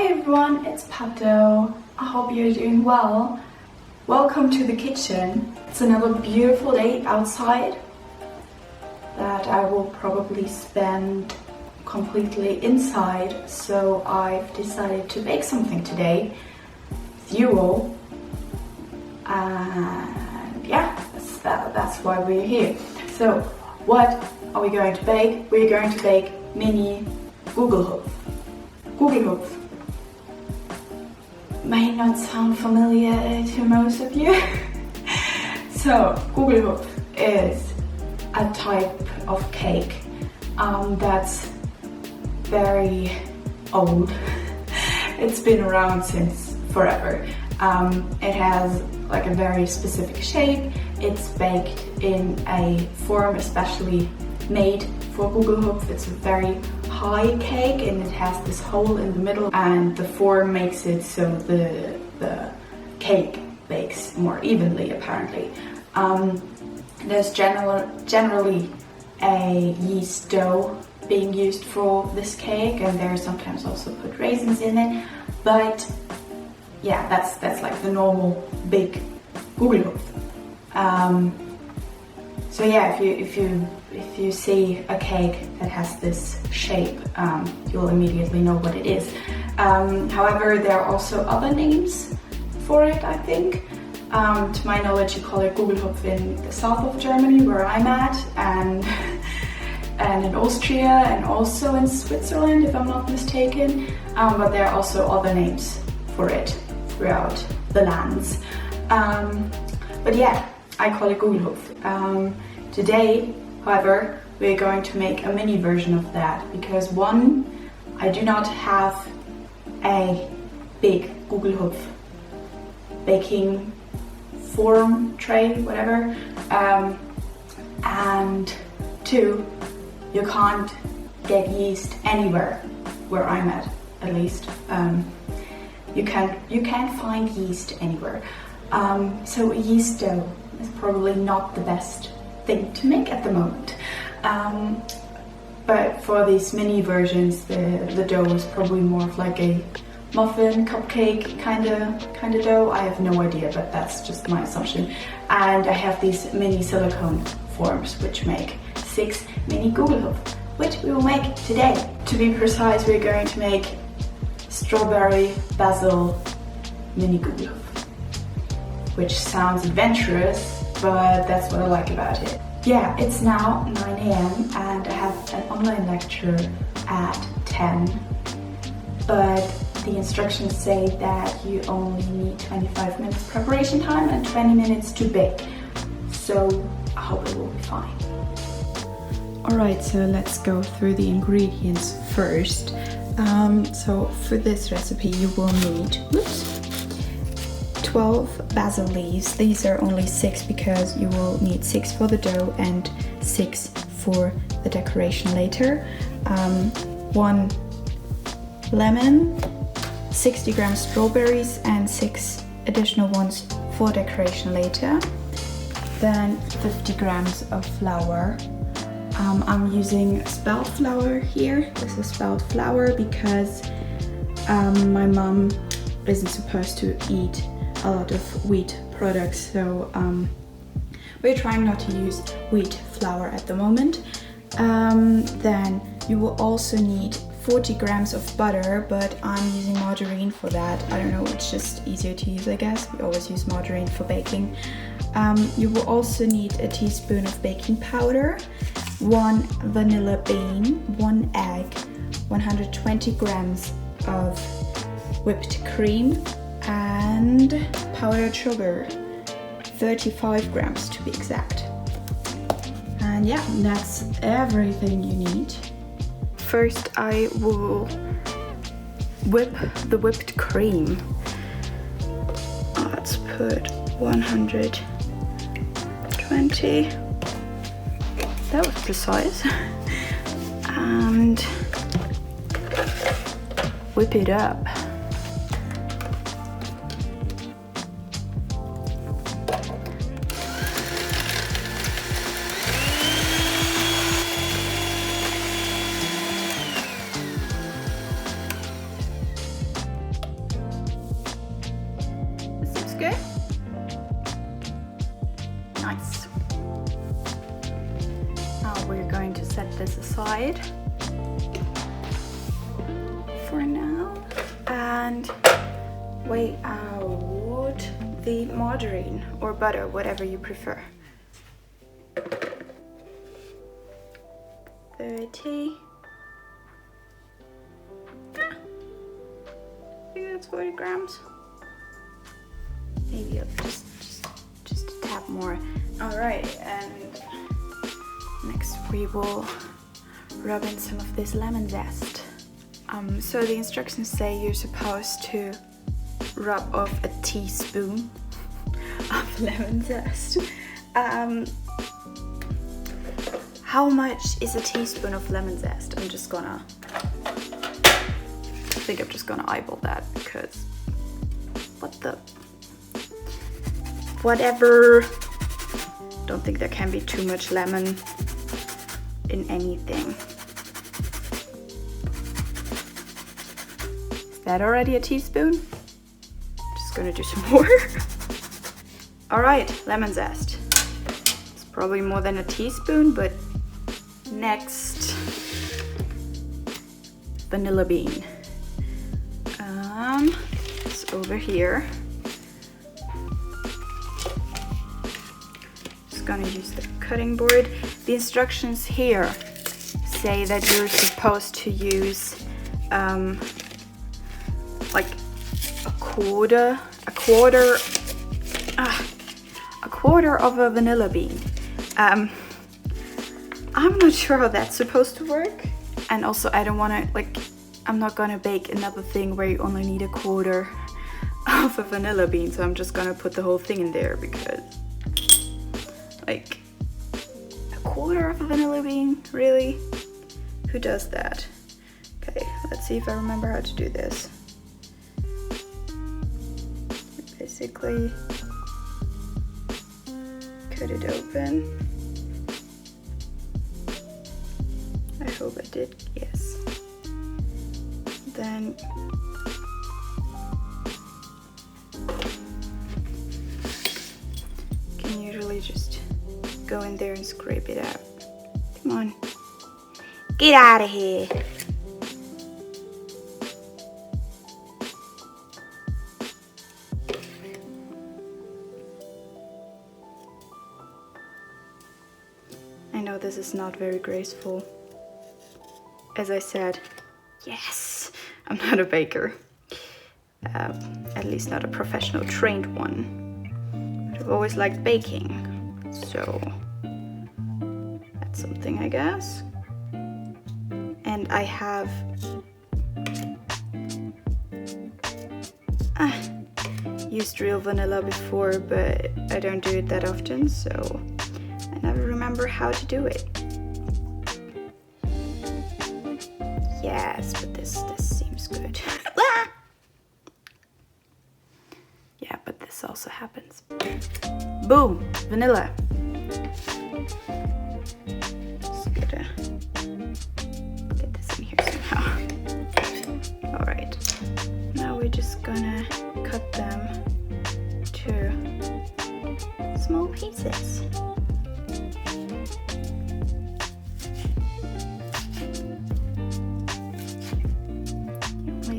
everyone, it's Pato. I hope you're doing well. Welcome to the kitchen. It's another beautiful day outside that I will probably spend completely inside, so I've decided to bake something today with you all. And yeah, that's why we're here. So what are we going to bake? We're going to bake mini-guglhupf. Guglhupf may not sound familiar to most of you. So guglhupf is a type of cake that's very old. It's been around since forever. It has like a very specific shape. It's baked in a form especially made for guglhupf. It's a very high cake and it has this hole in the middle, and the form makes it so the cake bakes more evenly apparently. There's generally a yeast dough being used for this cake, and there's sometimes also put raisins in it, but yeah, that's like the normal big guglhupf. So yeah, if you see a cake that has this shape, you'll immediately know what it is. However, there are also other names for it, I think. To my knowledge, you call it guglhupf in the south of Germany, where I'm at, and in Austria, and also in Switzerland, if I'm not mistaken. But there are also other names for it throughout the lands. But yeah, I call it guglhupf. Today, however, we're going to make a mini version of that because one, I do not have a big guglhupf baking form, tray, whatever, and two, you can't get yeast anywhere where I'm at least. You can't find yeast anywhere. So a yeast dough is probably not the best thing to make at the moment. But for these mini versions, the dough is probably more of like a muffin, cupcake kind of dough. I have no idea, but that's just my assumption. And I have these mini silicone forms which make 6 mini guglhupf, which we will make today. To be precise, we're going to make strawberry basil mini guglhupf, which sounds adventurous, but that's what I like about it. Yeah, it's now 9 AM and I have an online lecture at 10, but the instructions say that you only need 25 minutes preparation time and 20 minutes to bake, so I hope it will be fine. Alright, so let's go through the ingredients first. So for this recipe you will need 12 basil leaves. These are only 6 because you will need 6 for the dough and 6 for the decoration later. 1 lemon, 60 grams strawberries and 6 additional ones for decoration later. Then 50 grams of flour. I'm using spelt flour here. This is spelt flour because my mom isn't supposed to eat a lot of wheat products, so we're trying not to use wheat flour at the moment. Then you will also need 40 grams of butter, but I'm using margarine for that. I don't know, it's just easier to use, I guess. We always use margarine for baking. You will also need a teaspoon of baking powder, 1 vanilla bean, 1 egg, 120 grams of whipped cream, and powdered sugar, 35 grams to be exact. And yeah, that's everything you need. First I will whip the whipped cream. Let's put 120. That was precise. And whip it up. good. Nice. Now we're going to set this aside for now and weigh out the margarine or butter, whatever you prefer. 30. I think that's 40 grams. Maybe I'll just a tap more. All right, and next we will rub in some of this lemon zest. So the instructions say you're supposed to rub off a teaspoon of lemon zest. How much is a teaspoon of lemon zest? I think I'm just gonna eyeball that because whatever. Don't think there can be too much lemon in anything. Is that already a teaspoon? Just gonna do some more. All right, lemon zest. It's probably more than a teaspoon, but next, vanilla bean. It's over here. Just gonna use the cutting board. The instructions here say that you're supposed to use like a quarter of a vanilla bean. I'm not sure how that's supposed to work, and also I don't want to I'm not gonna bake another thing where you only need a quarter of a vanilla bean, so I'm just gonna put the whole thing in there because a quarter of a vanilla bean, really? Who does that? Okay, let's see if I remember how to do this. Basically cut it open. I hope I did, yes. Then you can usually just go in there and scrape it out. Come on, get out of here. I know this is not very graceful. As I said, yes, I'm not a baker. At least not a professional trained one. But I've always liked baking, so that's something, I guess. And I have used real vanilla before, but I don't do it that often, so I never remember how to do it. Yes, but this seems good. Yeah, but this also happens. Boom! Vanilla. Just gotta get this in here somehow. Alright. Now we're just gonna cut them to small pieces.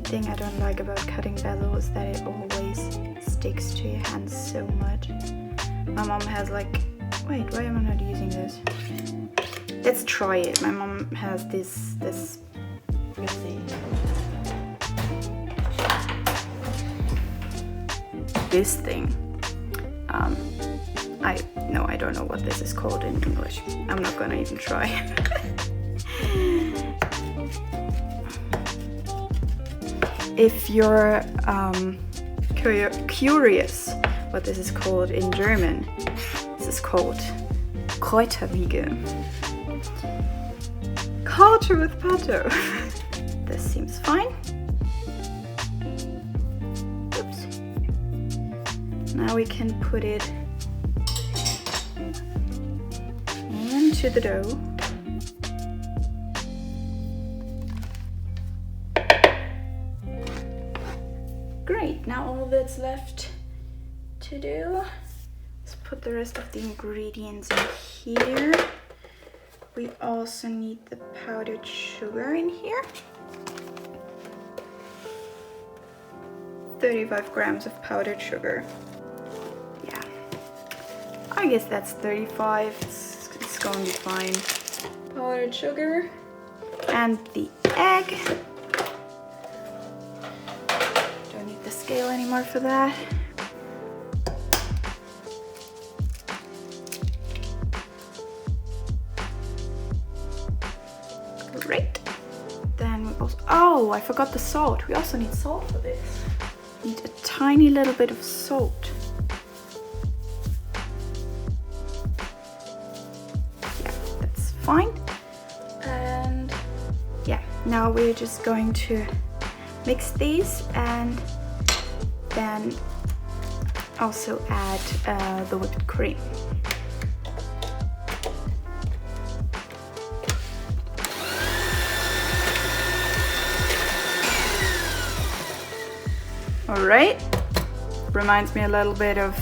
Thing I don't like about cutting basil is that it always sticks to your hands so much. My mom has wait, why am I not using this? Let's try it. My mom has this let's see. This thing. I don't know what this is called in English. I'm not gonna even try. If you're curious what this is called in German, this is called Kräuterwiege. Culture with pato. This seems fine. Oops. Now we can put it into the dough. Great, now all that's left to do. Let's put the rest of the ingredients in here. We also need the powdered sugar in here. 35 grams of powdered sugar. Yeah, I guess that's 35. It's going to be fine. Powdered sugar and the egg. Don't need the scale anymore for that. Great. Then we also, oh, I forgot the salt. We also need salt for this. Need a tiny little bit of salt. Yeah, that's fine. And yeah, now we're just going to mix these and then also add the whipped cream. All right, reminds me a little bit of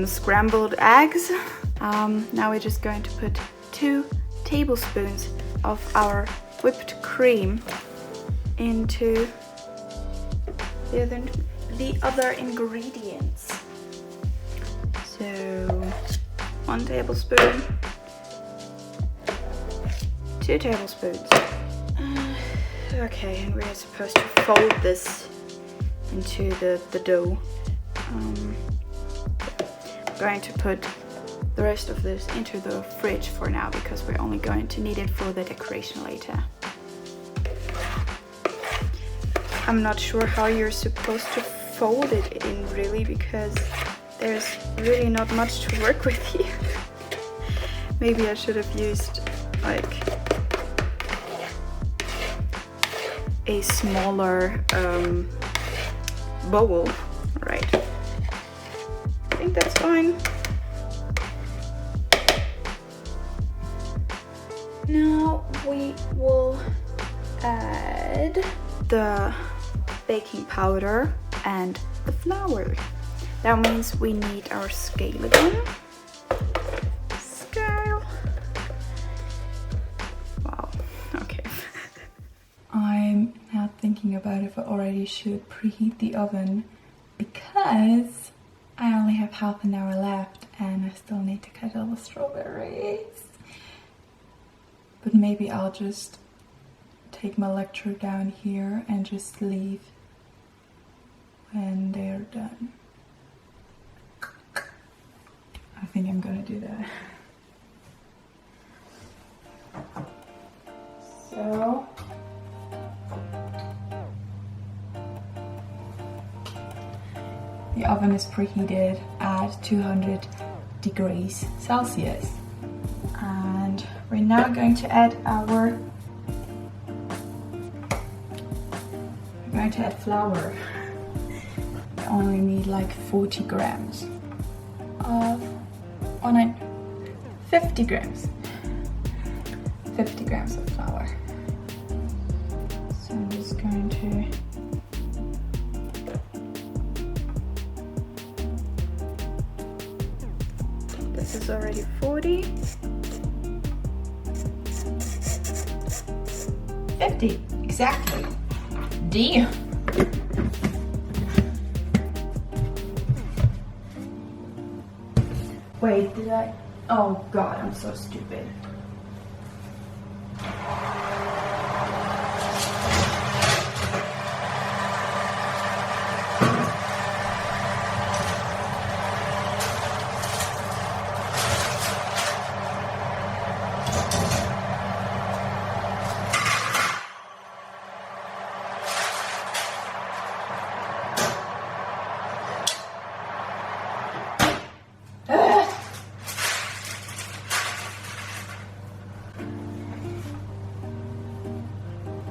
scrambled eggs. Now we're just going to put 2 tablespoons of our whipped cream into the other ingredients. So 1 tablespoon, 2 tablespoons. Okay, and we're supposed to fold this into the dough. I'm going to put the rest of this into the fridge for now because we're only going to need it for the decoration later. I'm not sure how you're supposed to fold it in really because there's really not much to work with here. Maybe I should have used like a smaller bowl. Right, I think that's fine. Now we will add the baking powder and the flour. That means we need our scale again. Scale. Wow, okay. I'm now thinking about if I already should preheat the oven because I only have half an hour left and I still need to cut all the strawberries. But maybe I'll just take my lecture down here and just leave when they're done. I think I'm gonna do that. So the oven is preheated at 200 degrees Celsius. And we're now going to add flour. We only need like 40 grams of, 50 grams. 50 grams of flour. So I'm just going to this is already 40. 50, exactly. Damn. Wait, did I? Oh God, I'm so stupid.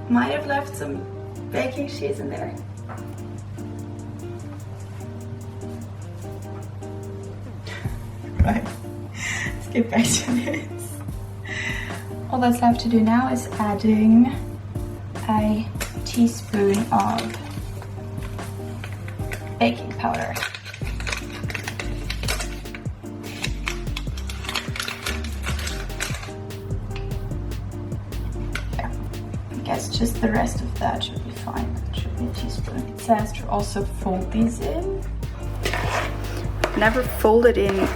Might have left some baking sheets in there. Right, let's get back to this. All that's left to do now is adding a teaspoon of baking powder. guess just the rest of that should be fine. It should be a teaspoon. It says to also fold these in. Never folded in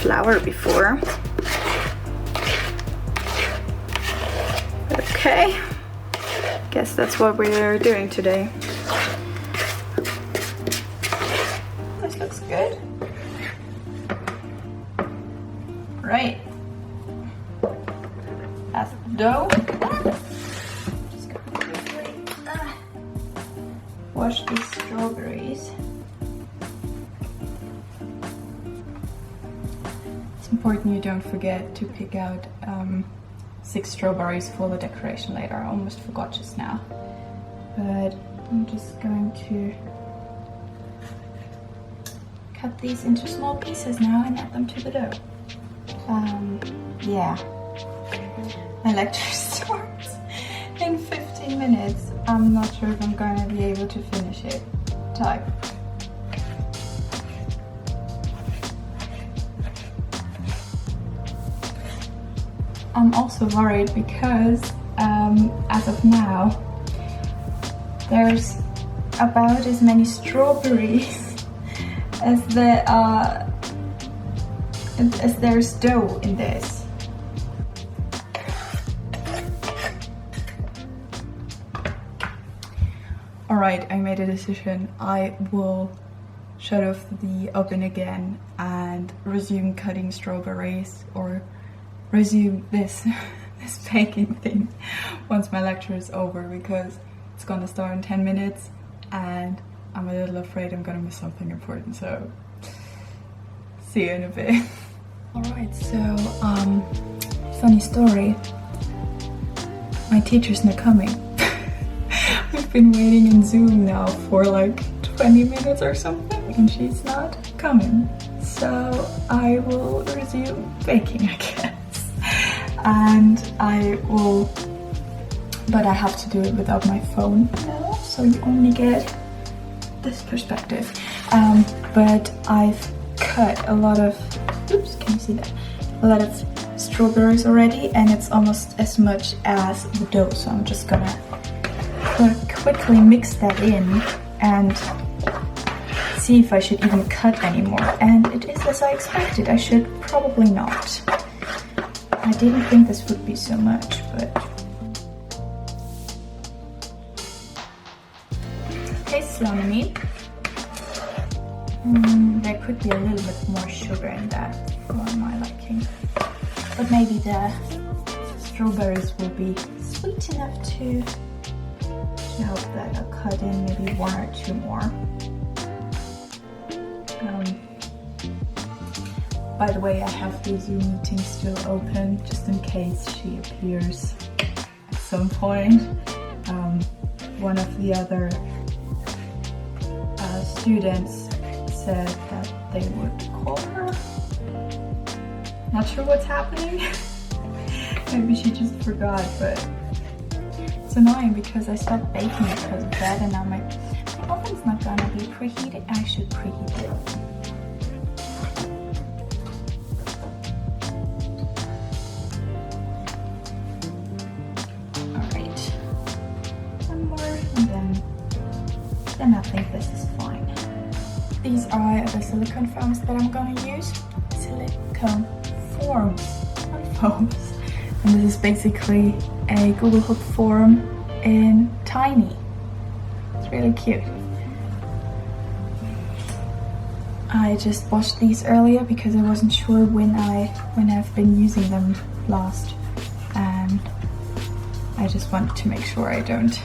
flour before. Okay, guess that's what we're doing today. This looks good. Right. That's the dough. Just gonna quickly wash these strawberries. It's important you don't forget to pick out 6 strawberries for the decoration later. I almost forgot just now. But I'm just going to cut these into small pieces now and add them to the dough. Yeah. My lecture starts in 15 minutes. I'm not sure if I'm going to be able to finish it. Type. I'm also worried because as of now there's about as many strawberries as there are as there's dough in this. Alright, I made a decision. I will shut off the oven again and resume cutting strawberries, or resume this baking thing once my lecture is over, because it's gonna start in 10 minutes and I'm a little afraid I'm gonna miss something important, so see you in a bit. Alright, so funny story. My teacher's not coming. We've been waiting in Zoom now for like 20 minutes or something and she's not coming. So I will resume baking, I guess. And I will, but I have to do it without my phone now, so you only get this perspective. But I've cut a lot of, oops, can you see that? A lot of strawberries already, and it's almost as much as the dough, so I'm just gonna quickly mix that in and see if I should even cut anymore. And it is as I expected. I should probably not. I didn't think this would be so much, but tastes yummy. There could be a little bit more sugar in that for my liking, but maybe the strawberries will be sweet enough to help that. I'll cut in maybe 1 or 2 more. By the way, I have the Zoom meeting still open just in case she appears at some point. One of the other students said that they would call her. Not sure what's happening. Maybe she just forgot, but it's annoying because I stopped baking because of that, and now my oven's not gonna be preheated. I should preheat it. Alright. 1 more, and then I think this is fine. These are the silicone foams that I'm gonna use. Silicone forms, not foams. And this is basically a Google-hupf form in tiny. It's really cute. I just washed these earlier because I wasn't sure when I've been using them last, and I just wanted to make sure I don't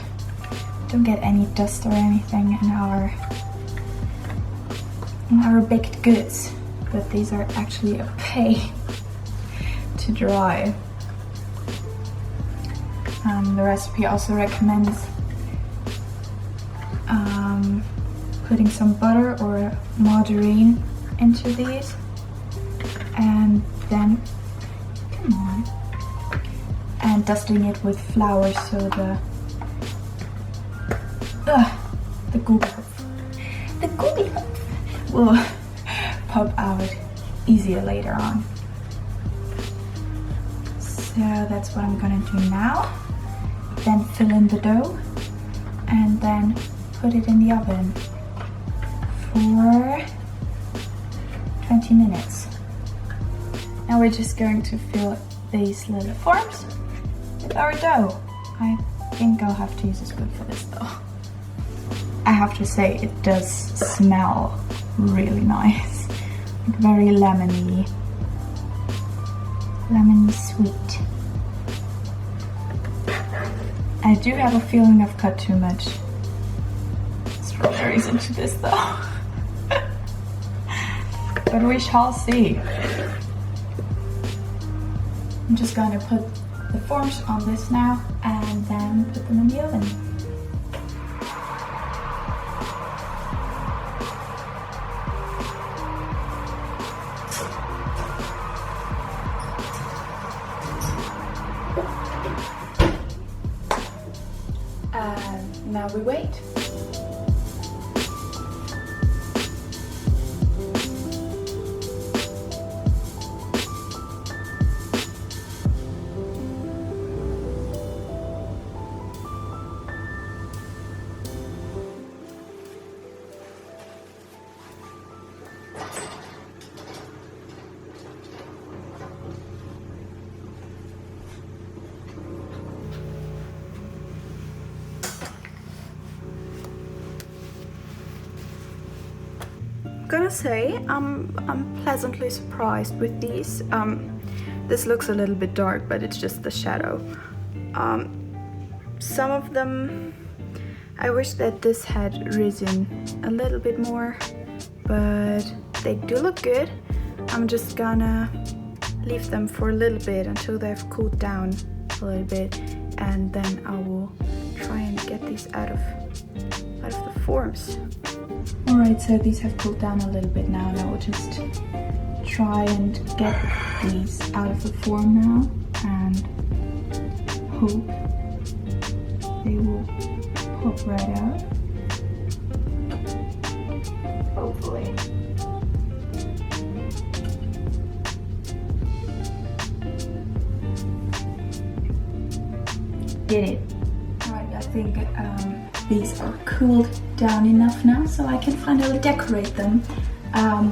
get any dust or anything in our baked goods. But these are actually a pain to dry. The recipe also recommends putting some butter or margarine into these, and then, come on, and dusting it with flour so the Google-hupf will pop out easier later on. So So that's what I'm gonna do now. Then fill in the dough and then put it in the oven for 20 minutes. Now we're just going to fill these little forms with our dough. I think I'll have to use a spoon for this though. I have to say it does smell really nice. Like very lemony sweet. I do have a feeling I've cut too much strawberries into this though. But we shall see. I'm just going to put the forms on this now and then put them in the oven. And now we wait. Gonna say I'm pleasantly surprised with these. This looks a little bit dark, but it's just the shadow. Some of them, I wish that this had risen a little bit more, but they do look good. I'm just gonna leave them for a little bit until they've cooled down a little bit, and then I will try and get these out of the forms. Alright, so these have cooled down a little bit now, and I will just try and get these out of the form now and hope they will pop right out. Hopefully. Did it. Alright, I think these are cooled down enough now, so I can finally decorate them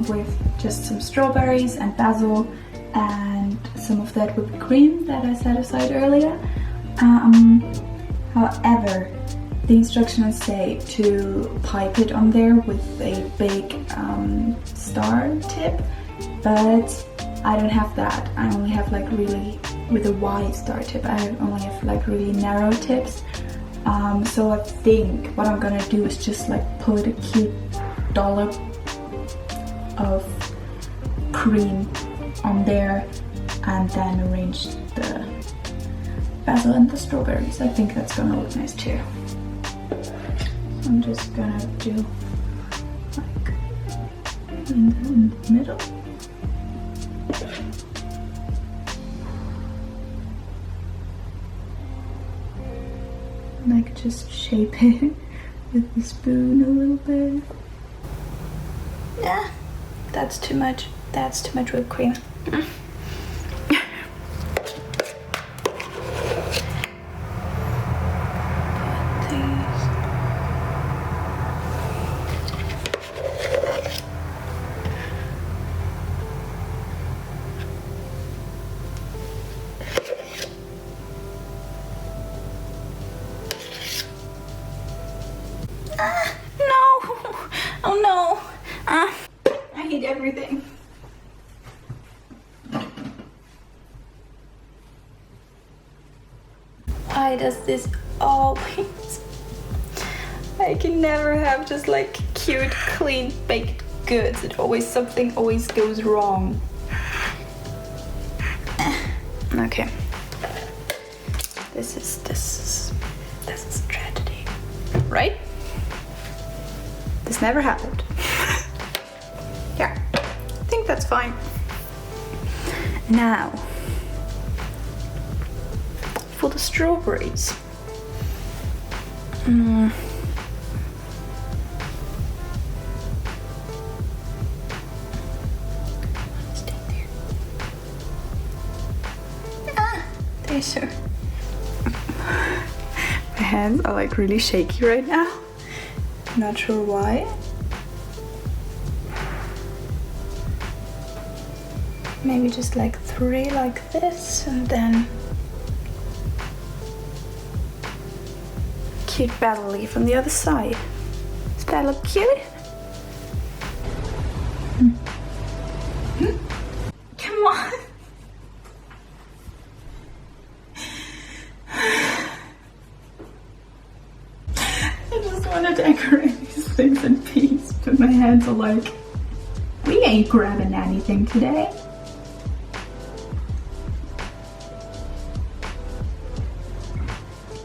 with just some strawberries and basil and some of that whipped cream that I set aside earlier. However, the instructions say to pipe it on there with a big star tip, but I don't have that. I only have like really, with a wide star tip, I only have like really narrow tips. So I think what I'm gonna do is just like put a cute dollop of cream on there and then arrange the basil and the strawberries. I think that's gonna look nice too. So I'm just gonna do like in the middle. And I could just shape it with the spoon a little bit. Yeah, that's too much. That's too much whipped cream. Oh no! I hate everything. Why does this always... I can never have just like cute, clean, baked goods. Something always goes wrong. Okay. This is tragedy, right? This never happened. Yeah, I think that's fine. Now, for the strawberries. Stay there. hands are like really shaky right now. Not sure why. Maybe just like 3 like this, and then cute battle leaf on the other side. Does that look cute? Come on. I just want to decorate these things in peace, but my hands are like, we ain't grabbing anything today.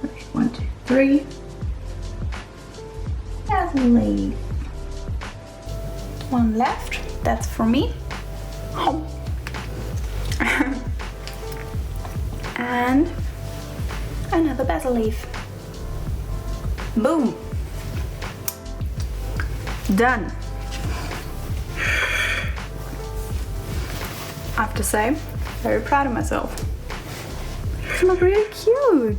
Okay, 1, 2, 3. That's a leaf. 1 left. That's for me. Oh. And another basil leaf. Boom. Done. I have to say, very proud of myself. They look really cute.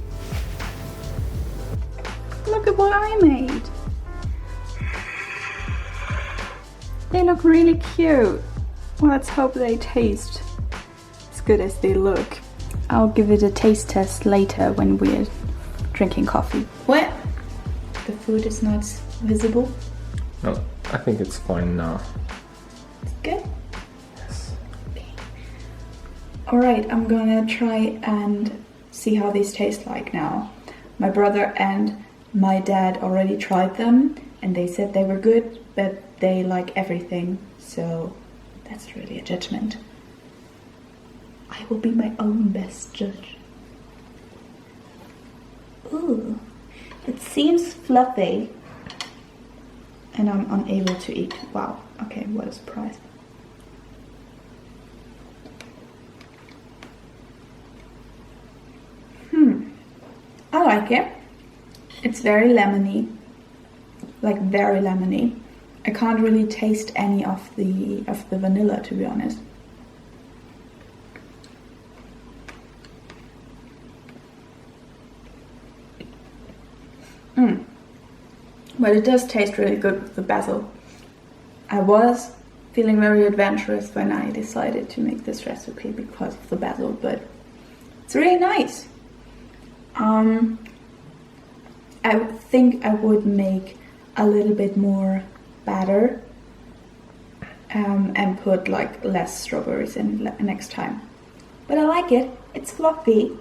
Look at what I made. They look really cute. Well, let's hope they taste as good as they look. I'll give it a taste test later when we're drinking coffee. What? The food is not visible? No, I think it's fine now. It's good? Yes. Okay. Alright, I'm gonna try and see how these taste like now. My brother and my dad already tried them and they said they were good, but they like everything, so that's really a judgment. I will be my own best judge. Ooh, it seems fluffy and I'm unable to eat. Wow, okay, what a surprise. I like it. It's very lemony, like very lemony. I can't really taste any of the vanilla, to be honest. But it does taste really good with the basil. I was feeling very adventurous when I decided to make this recipe because of the basil, but it's really nice. I think I would make a little bit more batter and put like less strawberries in next time. But I like it. It's fluffy.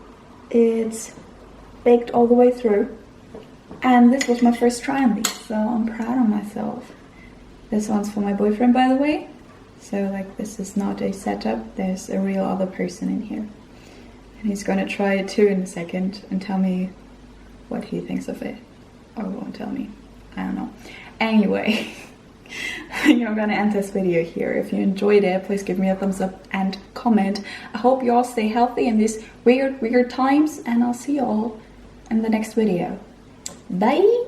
It's baked all the way through. And this was my first try on these, so I'm proud of myself. This one's for my boyfriend, by the way. So like this is not a setup, there's a real other person in here. And he's gonna try it too in a second and tell me what he thinks of it. Or won't tell me, I don't know. Anyway, I think I'm gonna end this video here. If you enjoyed it, please give me a thumbs up and comment. I hope you all stay healthy in these weird times, and I'll see you all in the next video. Bye!